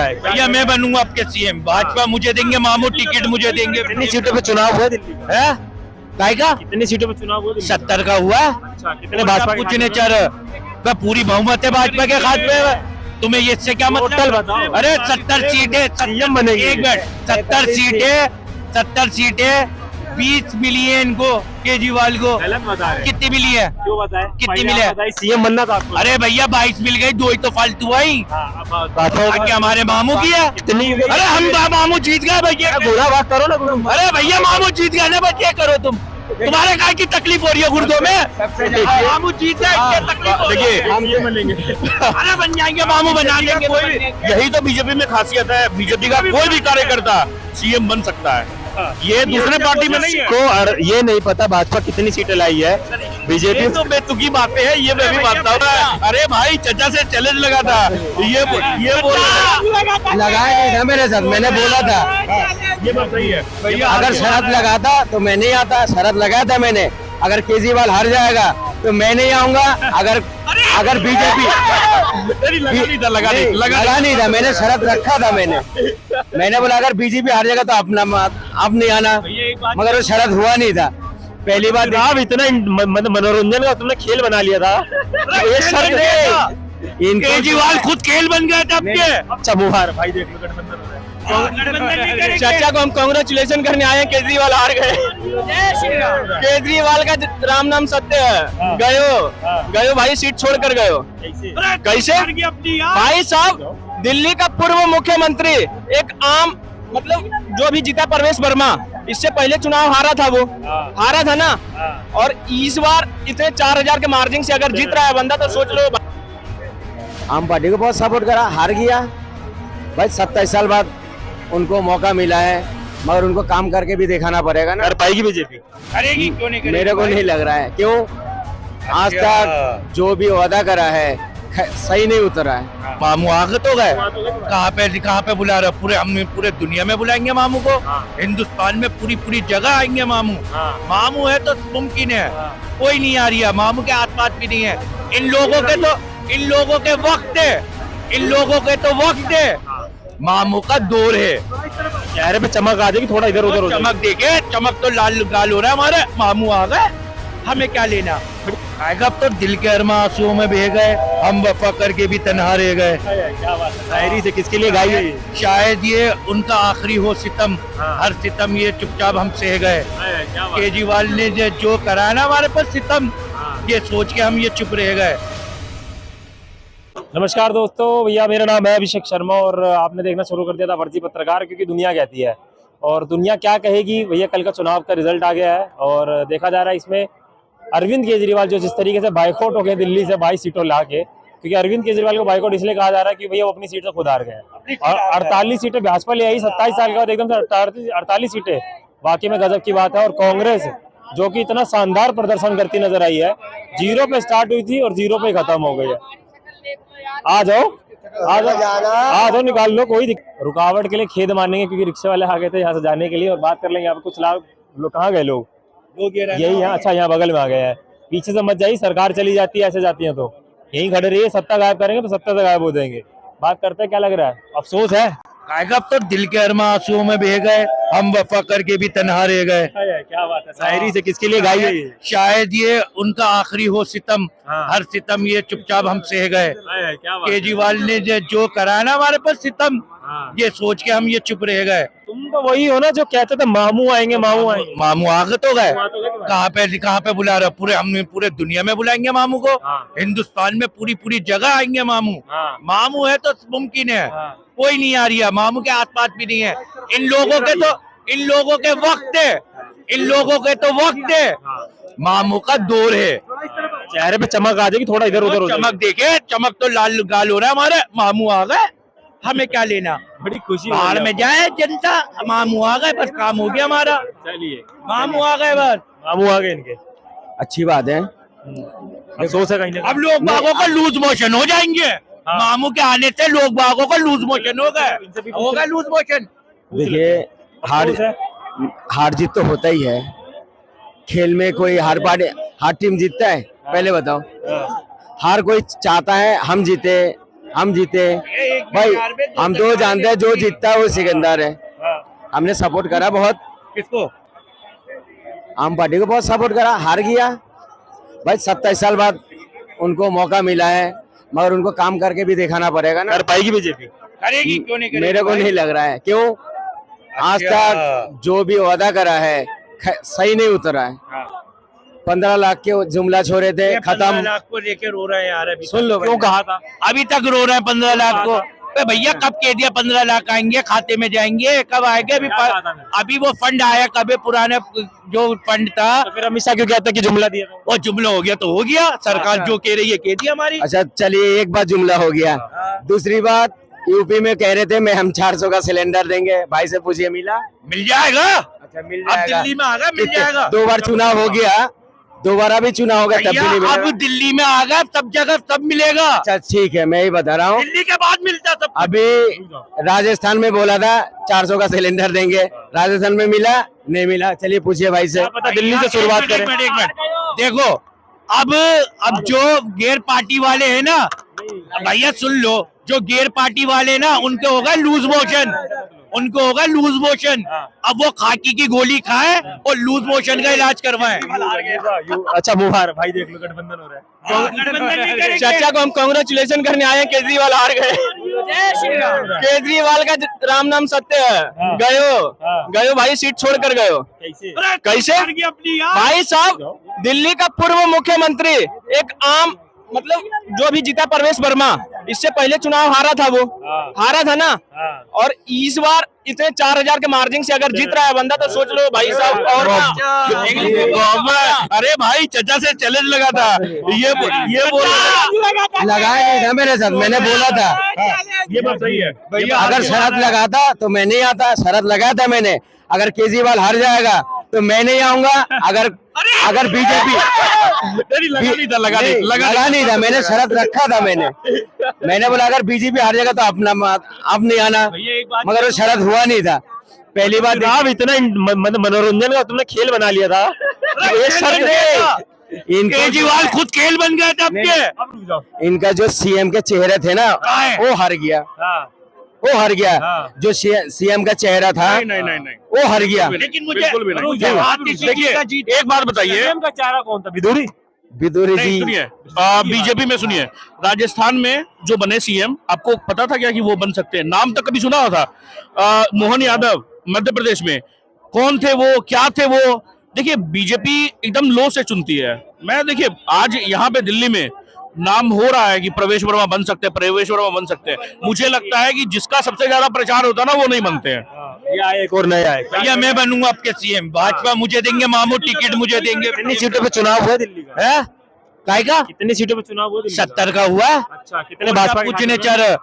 है? भैया मैं बनूंगा आपके सीएम, भाजपा मुझे देंगे, मामू टिकट मुझे देंगे। कितनी सीटों पे चुनाव हुआ दिल्ली में? है काय का कितनी सीटों पे चुनाव हुआ दिल्ली में? 70 का हुआ। अच्छा, कितने भाजपा के पूछने खाते में? चार पूरी बहुमत है भाजपा के हाथ में। तुम्हें ये इससे क्या टोटल मतलब? बताओ। अरे 70 सीटें, सीएम बनेगी। एक मिनट, 70 सीटें 20 मिलियन को, केजरीवाल को गलत बता रहे हैं। कितनी मिली है? क्यों बताए? कितनी मिले? सीएम बनना था आपको। अरे भैया 22 मिल गई, 2 ही तो फालतू आई। बाकी हमारे मामू की है। कितनी? अरे हम मामू जीत गए भैया। घोड़ा बात करो ना गुरु। अरे भैया मामू जीत गए ना, बस ये करो तुम। तुम्हारे काय की तकलीफ हो रही है गुर्दों में? मामू जीत गए, ये तकलीफ हो रही है। देखिए, हम ये बनेंगे। अरे बन जाएंगे, मामू बना देंगे। यही तो बीजेपी में खासियत है, बीजेपी का कोई भी कार्यकर्ता सीएम बन सकता है, ये दूसरे पार्टी में नहीं है। को ये नहीं पता भाजपा कितनी सीटें लाई है। बीजेपी ये तो बेतुकी बातें हैं, ये मैं भी मानता हूँ। अरे भाई चचा से चैलेंज लगा था, ये बोल लगाया नहीं था मेरे साथ, मैंने बोला था ये बात सही है भैया। अगर शरत लगाता तो मैं नहीं आता। शरत लगाया था मैंने, अगर केजरीवाल हार जाएगा तो मैं नहीं आऊंगा। अगर बीजेपी लगा नहीं था, मैंने शरत रखा था। मैंने बोला अगर बीजेपी हार जाएगा तो अपना अब नहीं आना, मगर वो शरत हुआ नहीं था। पहली बात आप इतना मनोरंजन का तुमने खेल बना लिया था। ये शर्त है। केजरीवाल खुद खेल बन गए थे आपके। अच्छा मुहार भाई देख लो, गठबंधन हो रहा है। चाचा को हम कांग्रेचुलेशन करने आए हैं, केजरीवाल हार गए। केजरीवाल का राम नाम सत्य है। गयो भाई, सीट छोड़कर गयो। कैसे भाई साहब? दिल्ली का पूर्व मुख्यमंत्री, एक आम मतलब जो भी जीता परवेश वर्मा, इससे पहले चुनाव हारा था, वो हारा था ना। और इस बार इतने 4000 के मार्जिन से अगर जीत रहा है बंदा, तो सोच लो। आम पार्टी को बहुत सपोर्ट करा, हार गया भाई। 27 साल बाद उनको मौका मिला है, मगर उनको काम करके भी दिखाना पड़ेगा ना। कर पाएगी बीजेपी? करेगी क्यों नहीं करेगी? मेरे को नहीं लग रहा है। क्यों? आज तक जो भी वादा करा है सही नहीं उतरा है। मामू आगे तो गए। कहाँ पे बुला रहे? हम पूरे दुनिया में बुलाएंगे मामू को। हिंदुस्तान में पूरी जगह आएंगे मामू। मामू है तो मुमकिन है, कोई नहीं आ रही है। मामू के हाथ पात भी नहीं है। इन लोगों के वक्त है। मामू का दौर है। चेहरे पे चमक आ जाएगी, थोड़ा इधर उधर हो चमक देखे, चमक तो लाल गाल हो रहा है हमारे। मामू आ गए, हमें क्या लेना? आएगा अब तो दिल के अरमा आंसुओं में बह गए, हम वफा करके भी तन्हा रह गए। क्या बात है? शायरी से किसके लिए गाई है ये? शायद ये उनका आखिरी हो सितम, हर सितम ये चुपचाप हम सह गए। केजरीवाल ने जो करा ना हमारे पर सितम, ये सोच के हम ये चुप रह गए। नमस्कार दोस्तों, भैया मेरा नाम है अभिषेक शर्मा और आपने देखना शुरू कर दिया था फर्जी पत्रकार, क्योंकि दुनिया कहती है और दुनिया क्या कहेगी। भैया कल का चुनाव का रिजल्ट आ गया है और देखा जा रहा है इसमें अरविंद केजरीवाल जो जिस तरीके से बाइकआउट हो गए दिल्ली से 22 सीटों ला के, क्योंकि अरविंद केजरीवाल को बाइकआउट इसलिए कहा जा रहा है कि भैया वो अपनी सीट से खुद हार गए। और 48 सीटें भाजपा ले आई 27 साल के बाद, एकदम से 48 सीटें, वाकई में गजब की बात है। और कांग्रेस जो कि इतना शानदार प्रदर्शन करती नजर आई है, 0 पे स्टार्ट हुई थी और 0 पे खत्म हो गई है। आ जाओ निकाल लो, कोई रुकावट के लिए खेद मानेंगे, क्योंकि रिक्शे वाले आ गए थे यहाँ से जाने के लिए। और बात कर लेंगे यहाँ पे कुछ लोग कहाँ गए लोग यही यहाँ, अच्छा यहाँ बगल में आ गए हैं। पीछे से मत जाइए, सरकार चली जाती है, ऐसे जाती है तो यही खड़े रहिए। सत्ता गायब करेंगे तो सत्ता से गायब हो जाएंगे। बात करते हैं, क्या लग रहा है? अफसोस है। आएगा अब तो दिल के अरमा आंसुओं में बह गए, हम वफा करके भी तन्हा रह गए। क्या बात है? शायरी से किसके लिए गाई है ये? शायद ये उनका आखिरी हो सितम, हर सितम ये चुपचाप हम सह गए। केजरीवाल ने जो करा ना हमारे पर सितम, ये सोच के हम ये चुप रह गए। तुम तो वही हो ना जो कहते थे मामू आएंगे, मामू आएंगे। मामू आगे तो गए। कहाँ पे बुला रहे? हम पूरे दुनिया में बुलाएंगे मामू को। हिंदुस्तान में पूरी जगह आएंगे मामू। मामू है तो मुमकिन है, कोई नहीं आ रही है। मामू के हाथ पात भी नहीं है। इन लोगों के वक्त है। मामू का दौर है। चेहरे पे चमक आ जाएगी, थोड़ा इधर उधर हो चमक देखे, चमक तो लाल गाल हो रहा है हमारे। मामू आ गए, हमें क्या लेना? बड़ी खुशी बाहर में जाए जनता, मामू आ गए, बस काम हो गया हमारा। चलिए, मामू आ गए, बस मामू आ गए इनके। अच्छी बात है। अफसोस है कहीं। अब लोग बागों का लूज मोशन हो जाएंगे। मामू के आने से लोग बागों का लूज मोशन होगा लूज मोशन। देखिए, हार जीत तो होता ही है खेल में। कोई हर टीम जीतता है? पहले बताओ। हार कोई चाहता है हम जीते, हम जीते भाई, हम तो जानते हैं जो जीतता है वो सिकंदर है। हमने सपोर्ट करा बहुत, किसको? आम पार्टी को बहुत सपोर्ट करा, हार गया भाई। 27 साल बाद उनको मौका मिला है, मगर उनको काम करके भी दिखाना पड़ेगा ना। कर पाएगी बीजेपी? करेगी, क्यों नहीं करेगी? मेरे को नहीं लग रहा है, क्यों? आज तक जो भी वादा करा है सही नहीं उतरा है। 15 लाख के जुमला छोड़े थे, 15 खत्म। लाख को लेके रो रहे हैं यार अभी। सुन लो, क्यों कहा था? अभी तक रो रहे हैं 15 लाख को। अबे भैया कब कह दिया 15 लाख आएंगे, खाते में जाएंगे, कब आएंगे? अभी क्या कहा था मैंने? अभी वो फंड आया कब है? पुराने जो फंड था तो फिर अमित शाह क्यों कहता कि जुमला दिया था? वो जुमला हो गया तो हो गया, सरकार जो कह रही है कह दिया हमारी। अच्छा चलिए, एक बात जुमला हो गया। दूसरी बात, यूपी में कह रहे थे मैं हम 400 का सिलेंडर देंगे, भाई से पूछिए मिला? मिल जाएगा। अच्छा मिल अब दिल्ली में आ गया, मिल जाएगा। 2 बार चुनाव हो गया, दोबारा भी चुनाव होगा तब भी नहीं भैया, अब मिलेगा। दिल्ली में आ गया, सब जगह सब मिलेगा। अच्छा ठीक है, मैं ही बता रहा हूँ। दिल्ली के बाद मिलता सब। अभी राजस्थान में बोला था 400 का सिलेंडर देंगे, राजस्थान में मिला नहीं मिला? चलिए पूछिए भाई से। क्या पता दिल्ली से शुरुआत एक करें। मिनट, एक मिनट। देखो अब जो गैर पार्टी वाले हैं ना, भैया सुन लो, जो गैर पार्टी वाले ना उनको होगा लूज मोशन, उनको होगा लूज मोशन। अब वो खाकी की गोली खाए और लूज मोशन का इलाज करवाएं। अच्छा मुबारक भाई, देख लो गठबंधन हो रहा है। गठबंधन नहीं करेंगे। चाचा को हम कांग्रेचुलेशन करने आए हैं, केजरीवाल हार गए। केजरीवाल का राम नाम सत्य है। गयो भाई, सीट छोड़ कर गयो। कैसे? अपनी यार भाई साहब, दिल्ली का पूर्व मुख्यमंत्री, एक आम मतलब जो भी जीता परवेश वर्मा, इससे पहले चुनाव हारा था, वो हारा था ना। और इस बार इतने 4000 के मार्जिन से अगर जीत रहा है बंदा, तो सोच लो भाई साहब। और अरे भाई चचा से चैलेंज लगा था, ये बोल लगाया नहीं था मेरे साथ, मैंने बोला था ये बात सही है भैया। अगर शरत लगाता तो मैं नहीं आता। शरत लगाया था मैंने, अगर केजरीवाल हार जाएगा तो मैं नहीं आऊंगा। अगर बीजेपी लगा नहीं था, मैंने शरत रखा था। मैंने बोला अगर बीजेपी हार जाएगा तो अपना अब नहीं आना, मगर वो शरत हुआ नहीं था। पहली बात आप इतना मनोरंजन का तुमने खेल बना लिया था। ये शर्त है। केजरीवाल खुद खेल बन गए थे आपके। इनका जो सीएम के चेहरे थे ना, वो हार गया। वो हार गया। जो सीएम का चेहरा था नहीं वो हार गया। लेकिन मुझे बिल्कुल भी नहीं। देखिए एक बात बताइए, सीएम का चेहरा कौन था? विदुरी? विदुरी नहीं जी सुनिए, बीजेपी में सुनिए, राजस्थान में जो बने सीएम, आपको पता था क्या कि वो बन सकते हैं? नाम तक कभी सुना था? मोहन यादव मध्य प्रदेश में, कौन थे वो, क्या थे वो? देखिए बीजेपी एकदम लो से चुनती है। मैं देखिए आज यहाँ पे दिल्ली में नाम हो रहा है कि प्रवेश वर्मा बन सकते हैं, प्रवेश वर्मा बन सकते हैं। मुझे लगता है कि जिसका सबसे ज्यादा प्रचार होता है ना, वो नहीं बनते हैं। ये आए एक और नए आए। भैया मैं बनूंगा आपके सीएम, भाजपा मुझे देंगे, मामू टिकट मुझे देंगे। कितनी सीटों पे चुनाव हुआ दिल्ली का? है काय का? कितनी सीटों पे चुनाव हुआ दिल्ली का? 70 का हुआ। अच्छा, कितने भाजपा के पूछने खाते में?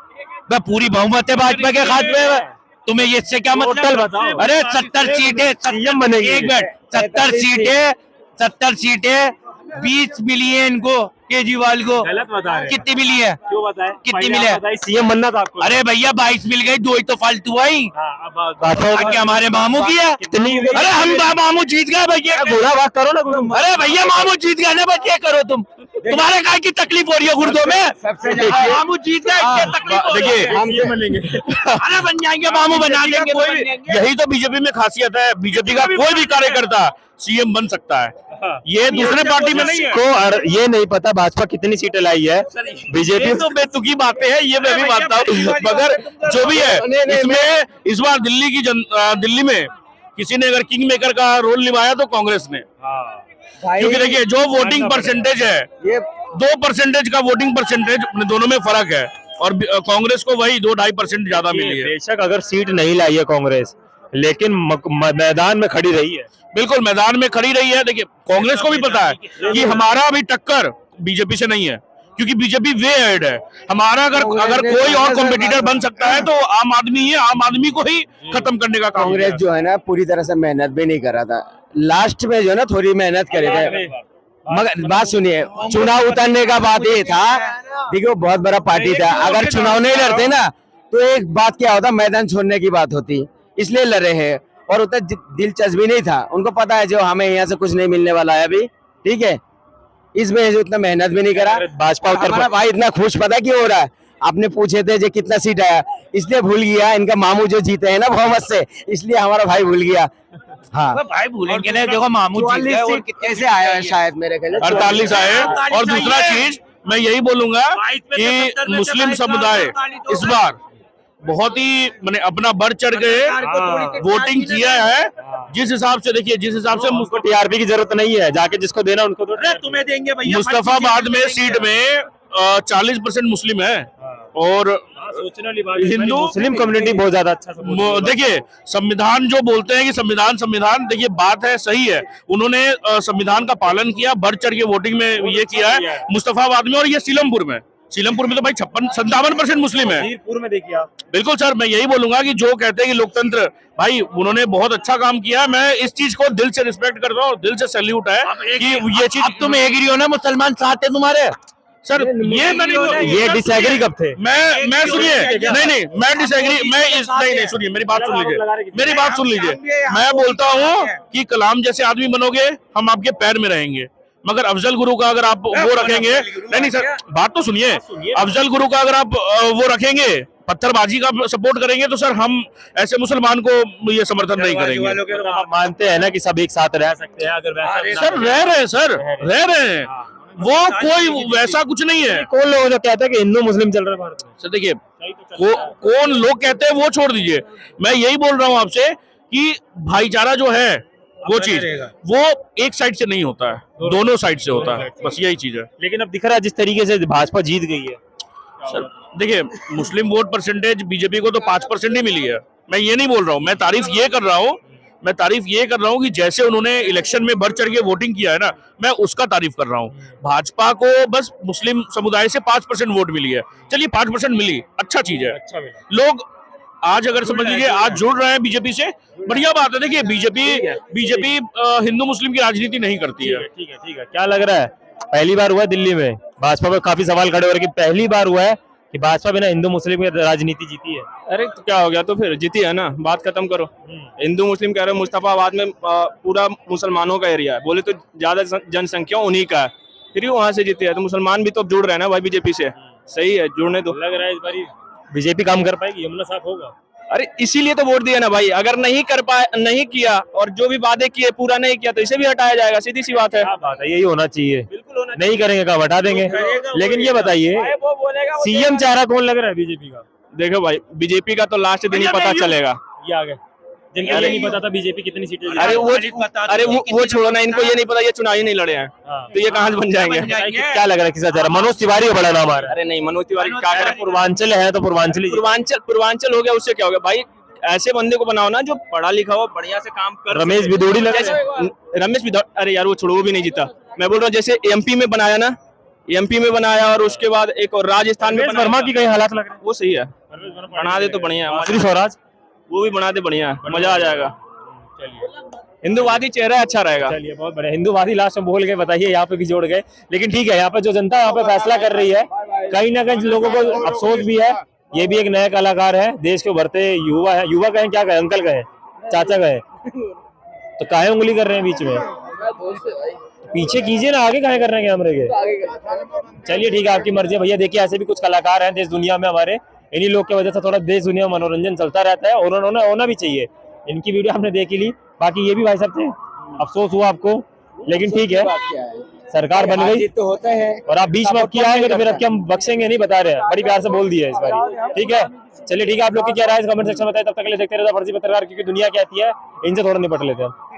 चल पूरी बहुमत है भाजपा के खाते में। तुम्हें ये इससे क्या टोटल मतलब? बताओ। अरे 70 सीटें, सीएम बनेगी। एक मिनट, 70 सीटें 20 मिलियन को, केजरीवाल को गलत बता रहे हैं। कितनी मिली है? क्यों बताए? कितनी पहले मिले? आप बताइए, सीएम बनना था आपको। अरे भैया 22 मिल गई, 2 ही तो फालतू आई। हाँ, अब बात हो क्या हमारे मामू की है? कितनी हुई? अरे हम मामू जीत गए भैया। बुरा बात करो ना गुरु। अरे भैया मामू जीत गए ना, बस ये करो तुम। तुम्हारे काय की तकलीफ हो रही है गुर्दों में? मामू जीत गए, इससे तकलीफ हो रही है। देखिए हम ये बनेंगे। अरे बन जाएंगे मामू, बना लेंगे तो बन जाएंगे। यही तो बीजेपी में खासियत है, बीजेपी का कोई भी कार्यकर्ता सीएम बन सकता है। ये दूसरे पार्टी में नहीं है। को और ये नहीं पता भाजपा कितनी सीटें लाई है। बीजेपी ये तो बेतुकी बातें हैं, ये मैं भी मानता हूँ, मगर जो भी है इसमें इस बार दिल्ली में किसी ने अगर किंग मेकर का रोल निभाया तो कांग्रेस ने। क्योंकि देखिए जो वोटिंग परसेंटेज है, ये 2% का वोटिंग परसेंटेज दोनों में फर्क है, और कांग्रेस को वही 2-2.5% ज्यादा मिली है। बेशक अगर सीट नहीं लाई है कांग्रेस, लेकिन मैदान में खड़ी रही है। बिल्कुल मैदान में खड़ी रही है। देखिए कांग्रेस को भी पता है कि हमारा अभी टक्कर बीजेपी से नहीं है, क्योंकि बीजेपी वे हेड है। हमारा अगर कोई और कॉम्पिटिटर बन सकता है तो आम आदमी है, आम आदमी को ही खत्म करने का काम कांग्रेस जो है ना पूरी तरह से मेहनत भी नहीं कर रहा था। लास्ट में जो है ना थोड़ी मेहनत करे थे, मगर बात सुनिए, चुनाव उतरने का बात ये था। देखिए वो बहुत बड़ा पार्टी था, अगर चुनाव नहीं लड़ते ना तो एक बात क्या होता, मैदान छोड़ने की बात होती, इसलिए लड़ रहे हैं। और उतना दिलचस्पी नहीं था, उनको पता है जो हमें यहाँ से कुछ नहीं मिलने वाला है अभी, ठीक है, इसमें जो उतना मेहनत भी नहीं करा। भाजपा हमारा भाई इतना खुश पता क्यों हो रहा है, आपने पूछे थे जो कितना सीट आया, इसलिए भूल गया। इनका मामू जो जीते हैं ना बहुमत से, इसलिए हमारा भाई भूल गया। हाँ भाई भूलेंगे नहीं, देखो मामू जीत गए और कैसे आया है शायद मेरे ख्याल 48 आए। और दूसरा चीज मैं यही बोलूंगा कि मुस्लिम समुदाय इस बार बहुत ही मैंने अपना बढ़ चढ़ के वोटिंग किया है। जिस हिसाब से देखिए, जिस हिसाब से उसको टीआरपी की जरूरत नहीं है, जाके जिसको देना उनको दो। तुम्हें देंगे भैया। मुस्तफाबाद में सीट में 40% मुस्लिम है और हिंदू मुस्लिम कम्युनिटी बहुत ज्यादा अच्छा देखिए संविधान जो बोलते हैं कि संविधान देखिए बात है, सही है। उन्होंने संविधान का पालन किया, बढ़ चढ़ के वोटिंग में ये किया है मुस्तफाबाद में। और ये सीलमपुर में तो भाई 57% मुस्लिम है। मीरपुर में देखिए आप। बिल्कुल सर, मैं यही बोलूंगा कि जो कहते हैं कि लोकतंत्र, भाई उन्होंने बहुत अच्छा काम किया। मैं इस चीज को दिल से रिस्पेक्ट करता हूँ, दिल से सैल्यूट है कि ये चीज। अब तुम एग्री हो ना, मुसलमान साथ है तुम्हारे। सर ये डिसएग्री कब थे? मैं सुनिए, नहीं मैं डिसएग्री, नहीं सुनिए, मेरी बात सुन लीजिए। मैं बोलता हूँ कि कलाम जैसे आदमी बनोगे, हम आपके पैर में रहेंगे। मगर अफजल गुरु का अगर आप वो रखेंगे, नहीं सर बात तो सुनिए, अफजल गुरु का अगर आप वो रखेंगे, पत्थरबाजी का सपोर्ट करेंगे, तो सर हम ऐसे मुसलमान को ये समर्थन नहीं करेंगे। आप मानते हैं ना कि सब एक साथ रह सकते हैं? अगर वैसा सर रह रहे हैं, वो कोई वैसा कुछ नहीं है। कौन लोग जो कहते हैं कि हिंदू मुस्लिम चल रहा है भारत में? सर देखिए, कौन लोग कहते हैं वो छोड़ दीजिए, मैं यही बोल रहा हूँ आपसे कि भाईचारा जो है वो चीज वो एक साइड से नहीं होता है, दोनों साइड से होता है, बस यही चीज है। लेकिन अब दिख रहा है जिस तरीके से भाजपा जीत गई है। सर देखिए, मुस्लिम वोट परसेंटेज बीजेपी को तो 5% ही मिली है। मैं ये नहीं बोल रहा हूँ, मैं तारीफ ये कर रहा हूँ कि जैसे उन्होंने इलेक्शन में बढ़ चढ़ के वोटिंग किया है ना, मैं उसका तारीफ कर रहा हूँ। भाजपा को बस मुस्लिम समुदाय से 5% वोट मिली है, चलिए 5% मिली, अच्छा चीज है। लोग आज अगर समझ लीजिए आज जुड़ रहे हैं बीजेपी से, बढ़िया बात है। देखिए बीजेपी हिंदू मुस्लिम की राजनीति नहीं करती है। ठीक है। क्या लग रहा है, पहली बार हुआ है दिल्ली में, भाजपा पर काफी सवाल खड़े हो रहे हैं कि पहली बार हुआ है कि भाजपा बिना हिंदू मुस्लिम की राजनीति जीती है? अरे तो क्या हो गया, तो फिर जीती है ना, बात खत्म करो। हिंदू मुस्लिम कह रहे हो, मुस्तफाबाद में पूरा मुसलमानों का एरिया है, बोले तो ज्यादा जनसंख्या उन्हीं का है, फिर वहां से जीती है। तो मुसलमान भी तो जुड़ रहे हैं ना भाई बीजेपी से, सही है, जुड़ने दो। लग रहा है इस बार बीजेपी काम कर पाएगी, यमुना साफ होगा? अरे इसीलिए तो वोट दिया ना भाई, अगर नहीं किया और जो भी वादे किए पूरा नहीं किया तो इसे भी हटाया जाएगा, सीधी सी बात है। क्या बात है, यही होना चाहिए। बिल्कुल होना नहीं करेंगे कब हटा देंगे। लेकिन ये बताइए, सीएम चारा कौन लग रहा है बीजेपी का? देखो भाई, बीजेपी का तो लास्ट दिन ही पता चलेगा। ये आ गए जिनको ये नहीं पता था बीजेपी कितनी सीटें जीती। अरे वो छोड़ो ना, इनको ये नहीं पता, ये चुनाव ही नहीं लड़े हैं, तो ये कहाँ से बन जाएंगे? क्या लग रहा है किसका चारा? मनोज तिवारी का बड़ा नाम आ रहा है। अरे नहीं, मनोज तिवारी क्या करे, पूर्वांचल है तो पूर्वांचल हो गया, उससे क्या हो गया भाई? ऐसे बंदे को बनाओ ना जो पढ़ा लिखा हो, बढ़िया से काम कर। रमेश भिदोड़ी लग रहा है। रमेश भिदोड़ी, अरे यार वो छोड़ो, वो भी नहीं जीता। मैं बोल रहा हूँ जैसे एमपी में बनाया ना, एमपी में बनाया और उसके बाद एक और राजस्थान में वर्मा की कई हालात लग रहे हैं। वो सही है, बना दे तो बढ़िया है। श्री स्वराज वो भी बना दे, बढ़िया है, मजा आ जाएगा। हिंदुवादी चेहरा अच्छा रहेगा। चलिए बहुत बढ़िया। हिंदुवादी लास्ट में बोल गए, बताइए यहाँ पे भी जोड़ गए। लेकिन ठीक है, यहाँ पे जो जनता यहाँ पे फैसला कर रही है, कहीं ना कहीं लोगों को अफसोस भी है। ये भी एक नया कलाकार है, देश के उभरते युवा है। युवा कहें, क्या कहें, अंकल कहें, चाचा कहें, तो काहे उंगली कर रहे हैं बीच में? पीछे कीजिए ना, आगे काहे कर रहे हैं कैमरे के? चलिए ठीक है, आपकी मर्जी है भैया। देखिए ऐसे भी कुछ कलाकार हैं देश दुनिया में हमारे, इन्हीं लोग की वजह से थोड़ा देश दुनिया में मनोरंजन चलता रहता है, और उन्होंने होना भी चाहिए। इनकी वीडियो हमने देख ही ली। बाकी ये भी भाई साहब थे, अफसोस हुआ आपको, लेकिन ठीक है, सरकार बन गई तो होता है। और आप बीच में अब किया आएंगे तो फिर अब क्या हम बख्शेंगे नहीं, बता रहे हैं, बड़ी प्यार से बोल दिया है इस बार। ठीक है, चलिए ठीक है, आप लोग की क्या राय है कमेंट सेक्शन में बताइए। तब तक के लिए देखते रहता फर्जी पत्रकार, क्योंकि दुनिया कहती है, इनसे थोड़ा निपट लेते हैं।